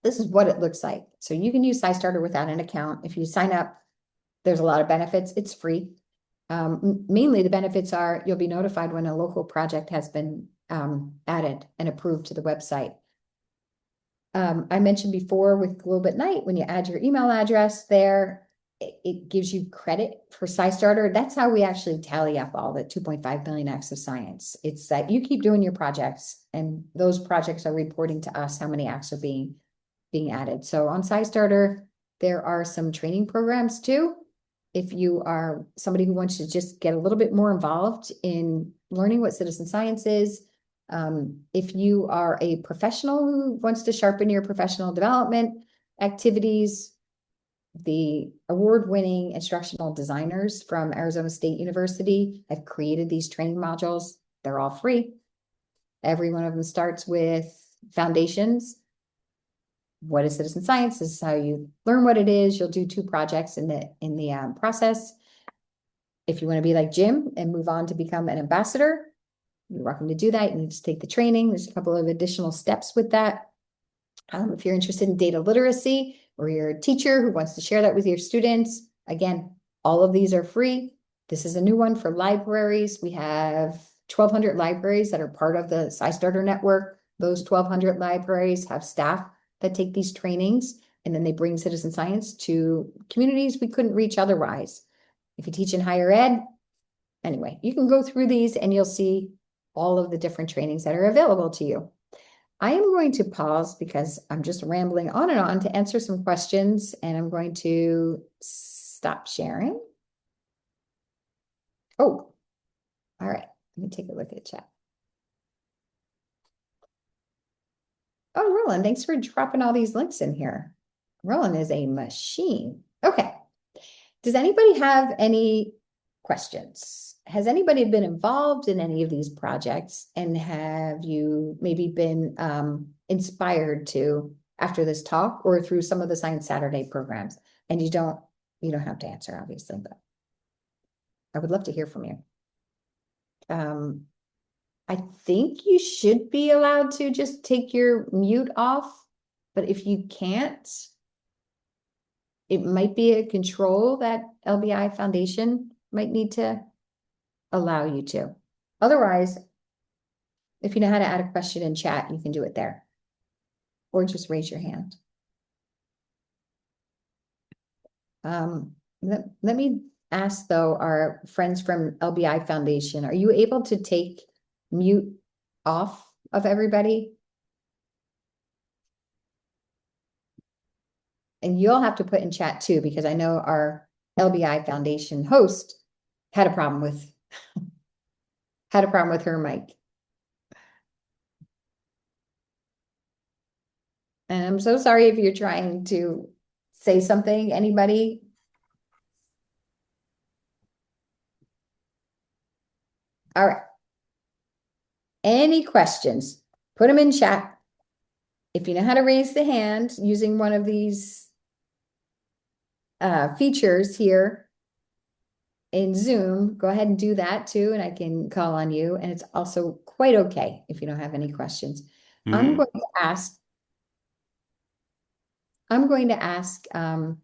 This is what it looks like. So you can use SciStarter without an account. If you sign up, there's a lot of benefits. It's free. Mainly the benefits are you'll be notified when a local project has been added and approved to the website. I mentioned before with Globe at Night, when you add your email address there, it gives you credit for SciStarter. That's how we actually tally up all the 2.5 billion acts of science. It's that you keep doing your projects, and those projects are reporting to us how many acts are being added. So on SciStarter, there are some training programs too. If you are somebody who wants to just get a little bit more involved in learning what citizen science is, if you are a professional who wants to sharpen your professional development activities, the award-winning instructional designers from Arizona State University have created these training modules. They're all free. Every one of them starts with foundations. What is citizen science? This is how you learn what it is. You'll do 2 projects in the process. If you want to be like Jim and move on to become an ambassador, you're welcome to do that. You need to take the training. There's a couple of additional steps with that. If you're interested in data literacy, or you're a teacher who wants to share that with your students, again, all of these are free. This is a new one for libraries. We have 1,200 libraries that are part of the SciStarter network. Those 1,200 libraries have staff that take these trainings, and then they bring citizen science to communities we couldn't reach otherwise. If you teach in higher ed, anyway, you can go through these and you'll see all of the different trainings that are available to you. I am going to pause because I'm just rambling on and on to answer some questions, and I'm going to stop sharing. Oh, all right. Let me take a look at chat. Oh, Roland, thanks for dropping all these links in here. Roland is a machine. Okay. Does anybody have any questions? Has anybody been involved in any of these projects, and have you maybe been inspired to, after this talk or through some of the Science Saturday programs? And you don't have to answer, obviously, but I would love to hear from you. I think you should be allowed to just take your mute off, but if you can't, it might be a control that LBI Foundation might need to allow you to. Otherwise, if you know how to add a question in chat, you can do it there. Or just raise your hand. Let me ask, though, our friends from LBI Foundation, are you able to take mute off of everybody? And you'll have to put in chat too, because I know our LBI Foundation host had a problem with her mic. And I'm so sorry if you're trying to say something, anybody. All right. Any questions? Put them in chat. If you know how to raise the hand using one of these features here in Zoom, go ahead and do that too, and I can call on you. And it's also quite okay if you don't have any questions. I'm going to ask the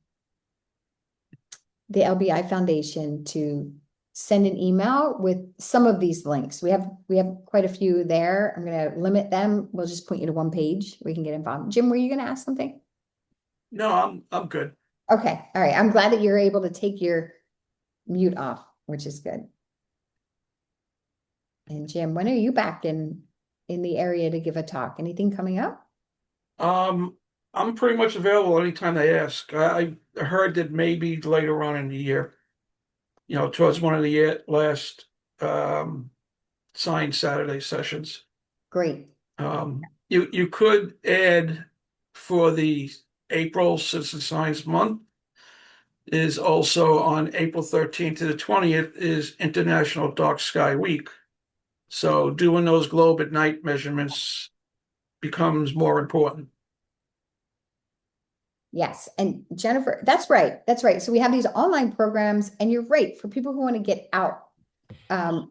LBI Foundation to send an email with some of these links. We have quite a few there. I'm going to limit them. We'll just point you to one page where you can get involved. Jim, were you going to ask something? No, I'm good. Okay. All right. I'm glad that you're able to take your mute off, which is good. And Jim, when are you back in the area to give a talk? Anything coming up? I'm pretty much available anytime they ask. I heard that maybe later on in the year, towards one of the last Science Saturday sessions. Great. You could add for the April Citizen Science Month is also on April 13th to the 20th is International Dark Sky Week. So doing those globe at night measurements becomes more important. Yes. And Jennifer, that's right. That's right. So we have these online programs, and you're right. For people who want to get out,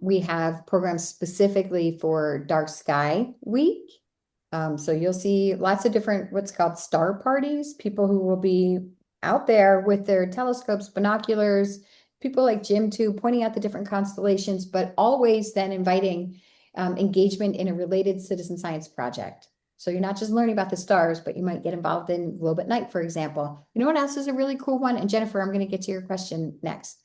we have programs specifically for Dark Sky Week. So you'll see lots of different, what's called star parties, people who will be out there with their telescopes, binoculars, people like Jim too, pointing out the different constellations, but always then inviting engagement in a related citizen science project. So you're not just learning about the stars, but you might get involved in Globe at Night, for example. You know what else is a really cool one? And Jennifer, I'm going to get to your question next.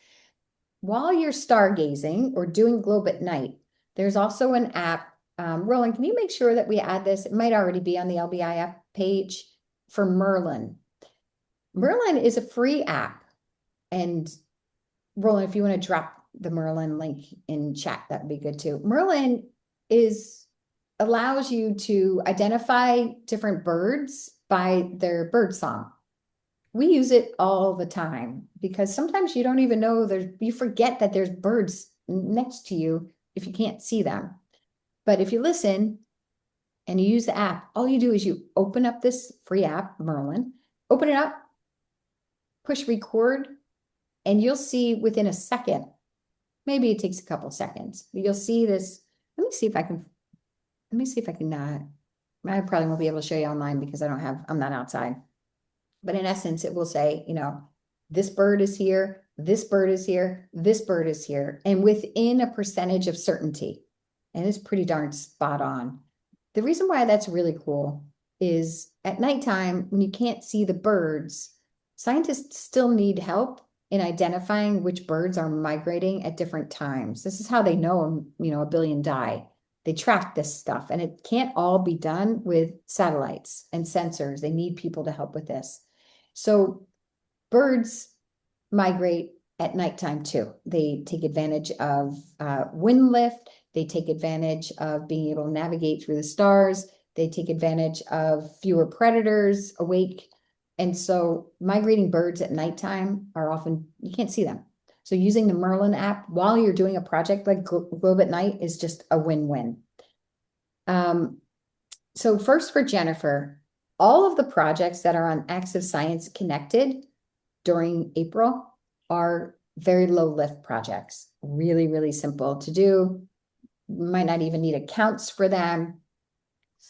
While you're stargazing or doing Globe at Night, there's also an app. Roland, can you make sure that we add this? It might already be on the LBI app page for Merlin. Merlin is a free app. And Roland, if you want to drop the Merlin link in chat, that would be good too. Merlin allows you to identify different birds by their bird song. We use it all the time because sometimes you don't even know you forget that there's birds next to you if you can't see them. But if you listen, and you use the app, all you do is you open up this free app, Merlin, open it up, push record, and you'll see within a second, maybe it takes a couple seconds, but you'll see this. Let me see if I can, I probably won't be able to show you online because I'm not outside. But in essence, it will say, this bird is here, this bird is here, this bird is here, and within a percentage of certainty. And it's pretty darn spot on. The reason why that's really cool is at nighttime, when you can't see the birds, scientists still need help in identifying which birds are migrating at different times. This is how they know, a billion die. They track this stuff, and it can't all be done with satellites and sensors. They need people to help with this. So birds migrate at nighttime too. They take advantage of wind lift. They take advantage of being able to navigate through the stars. They take advantage of fewer predators awake. And so migrating birds at nighttime are often, you can't see them. So using the Merlin app while you're doing a project like Globe at Night is just a win-win. So first for Jennifer, all of the projects that are on Acts of Science Connected during April are very low lift projects, really, really simple to do. Might not even need accounts for them.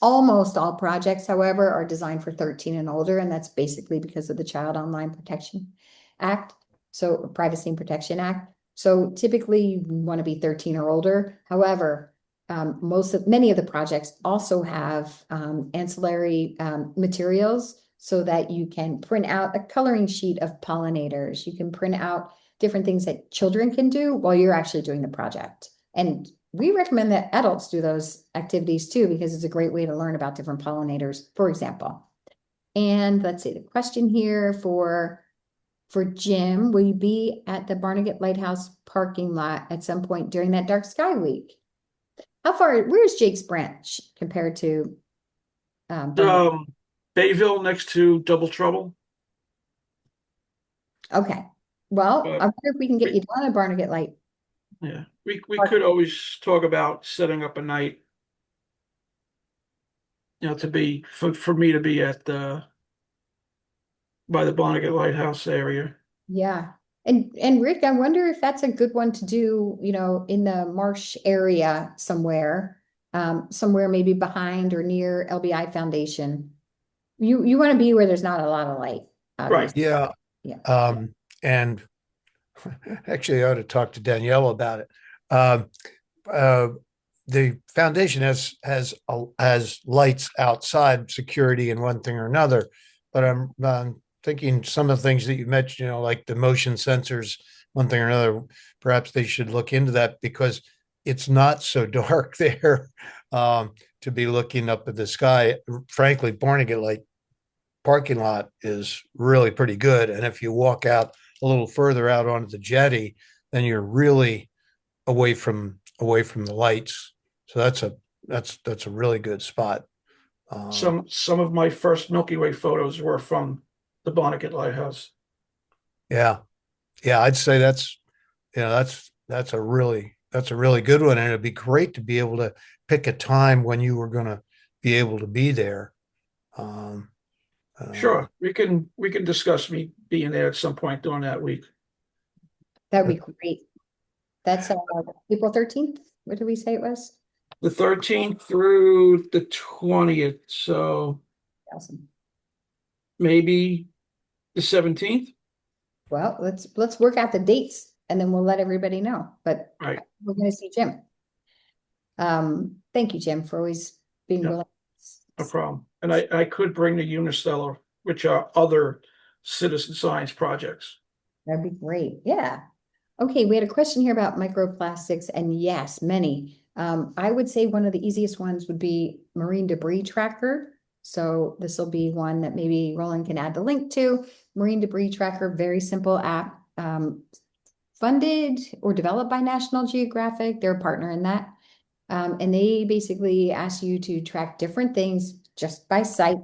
Almost all projects, however, are designed for 13 and older, and that's basically because of the Child Online Protection Act, so Privacy and Protection Act. So typically you want to be 13 or older. However, many of the projects also have ancillary materials so that you can print out a coloring sheet of pollinators. You can print out different things that children can do while you're actually doing the project. And we recommend that adults do those activities too, because it's a great way to learn about different pollinators, for example. And let's see the question here for Jim, will you be at the Barnegat Lighthouse parking lot at some point during that Dark Sky Week? Where's Jake's Branch compared to Bayville next to Double Trouble. Okay. Well, I wonder if we can get you down at Barnegat Light. Yeah, we could always talk about setting up a night, to be for me to be at by the Barnegat Lighthouse area. Yeah. And Rick, I wonder if that's a good one to do, in the marsh area somewhere, somewhere maybe behind or near LBI Foundation. You want to be where there's not a lot of light, obviously. Yeah. Yeah. And actually, I ought to talk to Danielle about it. The foundation has lights outside, security and one thing or another, but I'm thinking some of the things that you mentioned, like the motion sensors, one thing or another, perhaps they should look into that because it's not so dark there to be looking up at the sky. Frankly, Barnegat Light parking lot is really pretty good. And if you walk out a little further out onto the jetty, then you're really away from the lights. So that's a really good spot. Some of my first Milky Way photos were from the Barnegat Lighthouse. Yeah. I'd say that's a really good one. And it'd be great to be able to pick a time when you were going to be able to be there. Sure, we can discuss me being there at some point during that week. That'd be great. That's April 13th. What did we say it was? The 13th through the 20th. So Awesome. maybe the 17th. Well, let's work out the dates and then we'll let everybody know. But Right. We're going to see Jim. Thank you, Jim, for always being willing. No problem. And I could bring the Unistellar, which are other citizen science projects. That'd be great. Yeah. Okay, we had a question here about microplastics, and yes, many. I would say one of the easiest ones would be marine debris tracker. So this will be one that maybe Roland can add the link to. Marine debris tracker, very simple app, funded or developed by National Geographic. They're a partner in that. And they basically ask you to track different things just by sight.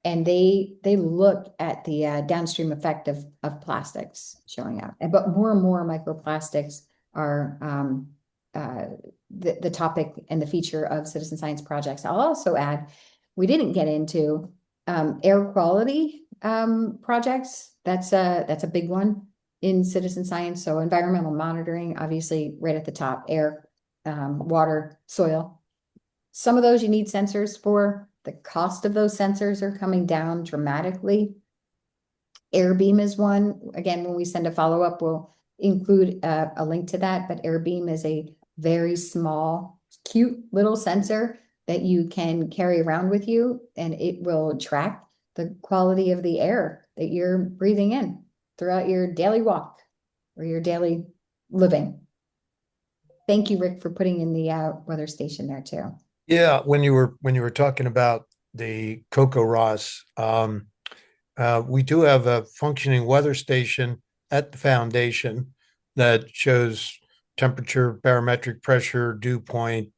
And they look at the downstream effect of plastics showing up. But more and more microplastics are the topic and the feature of citizen science projects. I'll also add, we didn't get into air quality projects. That's a big one in citizen science. So environmental monitoring, obviously right at the top, air, water, soil. Some of those you need sensors for. The cost of those sensors are coming down dramatically. AirBeam is one. Again, when we send a follow-up, we'll include a link to that, but AirBeam is a very small, cute little sensor that you can carry around with you, and it will track the quality of the air that you're breathing in throughout your daily walk or your daily living. Thank you, Rick, for putting in the weather station there too. Yeah, when you were talking about the Coco Ross, we do have a functioning weather station at the foundation that shows temperature, barometric pressure, dew point,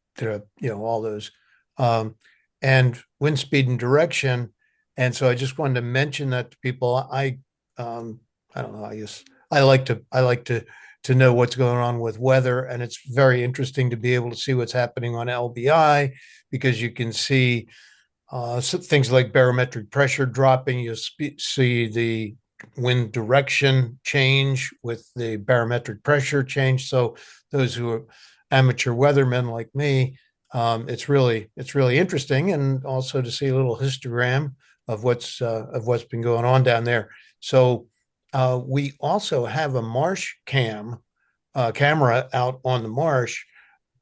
all those, and wind speed and direction. And so I just wanted to mention that to people. I don't know. I guess I like to know what's going on with weather, and it's very interesting to be able to see what's happening on LBI because you can see things like barometric pressure dropping. You see the wind direction change with the barometric pressure change. So those who are amateur weathermen like me, it's really interesting, and also to see a little histogram of what's been going on down there. So we also have a marsh camera out on the marsh,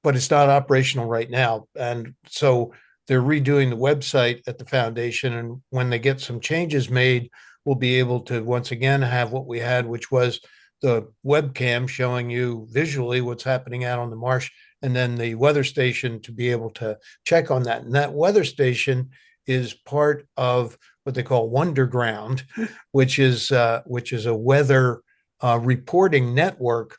but it's not operational right now. And so they're redoing the website at the foundation. And when they get some changes made, we'll be able to once again have what we had, which was the webcam showing you visually what's happening out on the marsh, and then the weather station to be able to check on that. And that weather station is part of what they call Wonderground, which is a weather reporting network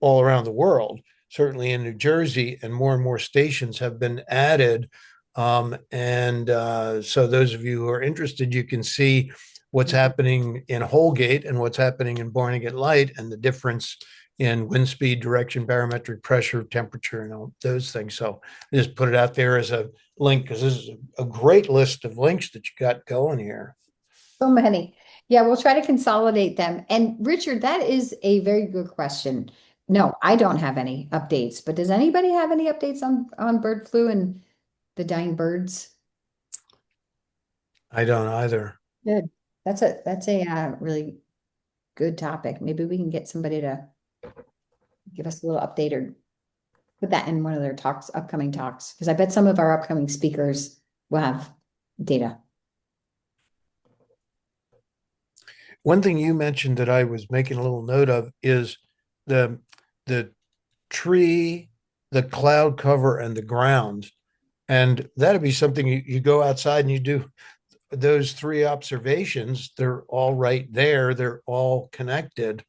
all around the world, certainly in New Jersey, and more stations have been added. So those of you who are interested, you can see what's happening in Holgate and what's happening in Barnegat Light, and the difference in wind speed, direction, barometric pressure, temperature, and all those things. So I just put it out there as a link because this is a great list of links that you got going here. So many. Yeah, we'll try to consolidate them. And Richard, that is a very good question. No, I don't have any updates, but does anybody have any updates on bird flu and the dying birds? I don't either. Good. That's a really good topic. Maybe we can get somebody to give us a little update or put that in one of their talks, upcoming talks, because I bet some of our upcoming speakers will have data. One thing you mentioned that I was making a little note of is the tree, the cloud cover, and the ground. And that'd be something you go outside and you do those three observations. They're all right there. They're all connected.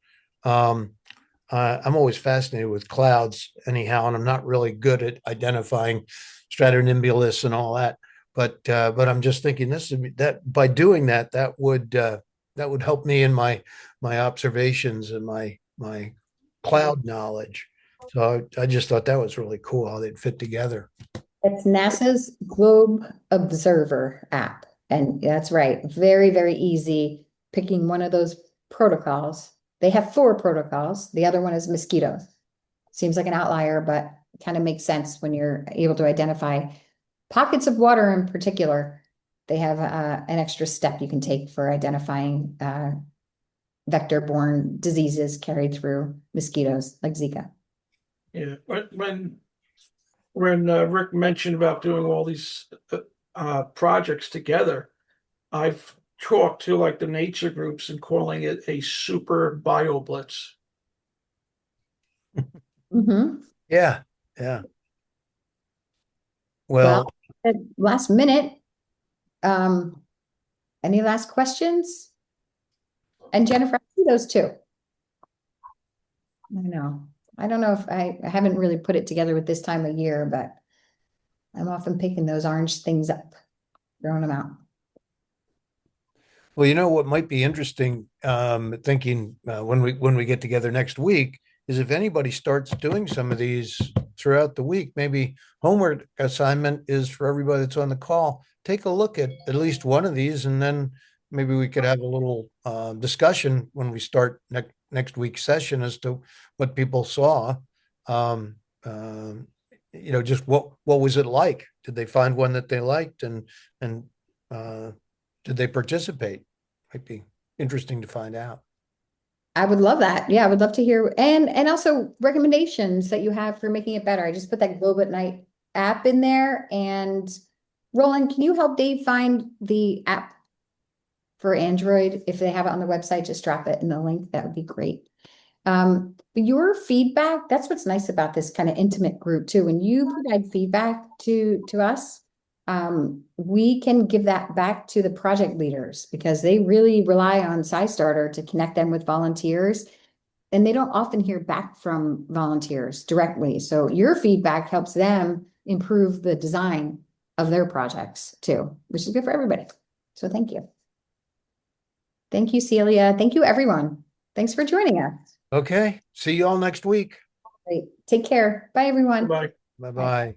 I'm always fascinated with clouds anyhow, and I'm not really good at identifying stratonimbulus and all that. But I'm just thinking that by doing that would help me in my observations and my cloud knowledge. So I just thought that was really cool how they'd fit together. It's NASA's Globe Observer app. And that's right. Very, very easy picking one of those protocols. They have 4 protocols. The other one is mosquitoes. Seems like an outlier, but kind of makes sense when you're able to identify pockets of water in particular. They have an extra step you can take for identifying vector-borne diseases carried through mosquitoes like Zika. Yeah, when Rick mentioned about doing all these projects together, I've talked to like the nature groups and calling it a super bio blitz. Mm-hmm. Yeah. Well, last minute, any last questions? And Jennifer, I see those too. I don't know if I haven't really put it together with this time of year, but I'm often picking those orange things up, throwing them out. Well, what might be interesting, thinking when we get together next week, is if anybody starts doing some of these throughout the week. Maybe homework assignment is for everybody that's on the call. Take a look at least one of these, and then maybe we could have a little discussion when we start next week's session as to what people saw. Just what was it like? Did they find one that they liked, and did they participate? Might be interesting to find out. I would love that. Yeah, I would love to hear, and also recommendations that you have for making it better. I just put that Globe at Night app in there. And Roland, can you help Dave find the app for Android? If they have it on the website, just drop it in the link. That would be great. Your feedback, that's what's nice about this kind of intimate group too. When you provide feedback to us, we can give that back to the project leaders, because they really rely on SciStarter to connect them with volunteers, and they don't often hear back from volunteers directly. So your feedback helps them improve the design of their projects too, which is good for everybody. So thank you. Thank you, Celia. Thank you, everyone. Thanks for joining us. Okay. See you all next week. Great. Take care. Bye, everyone. Bye. Bye-bye.